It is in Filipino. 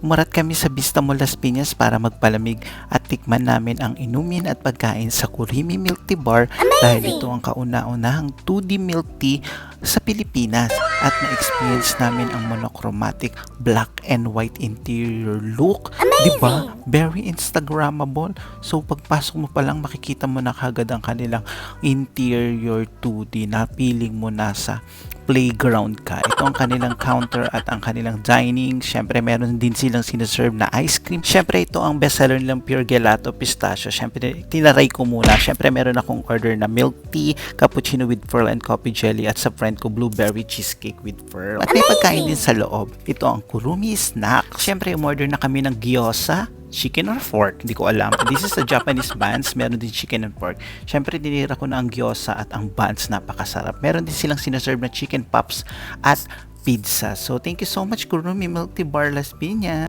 Umurat kami sa Vista Mall Las Piñas para magpalamig at tikman namin ang inumin at pagkain sa Kurimi Milk Tea Bar dahil ito ang kauna-unahang 2D milk tea sa Pilipinas at na-experience namin ang monochromatic black and white interior look. Diba? Very Instagrammable. So pagpasok mo pa lang makikita mo na kagad ang kanilang interior 2D na feeling mo nasa playground ka. Ito ang kanilang counter at ang kanilang dining. Syempre meron din silang sinaserve na ice cream. Syempre ito ang bestseller nilang Pure Gelato Pistachio. Syempre tinaray ko muna. Syempre meron akong order na milk tea, cappuccino with pearl and coffee jelly at sa friend ko blueberry cheesecake with pearl. At may pagkain din sa loob. Ito ang Kurumi Snack. Syempre umorder na kami ng gyoza, chicken or pork, hindi ko alam. This is a Japanese buns, meron din chicken and pork. Syempre dinira ko na ang gyoza at ang buns, napakasarap. Meron din silang sinaserve na chicken pops at pizza. So thank you so much Kurumi Milk Tea Bar Las Piñas.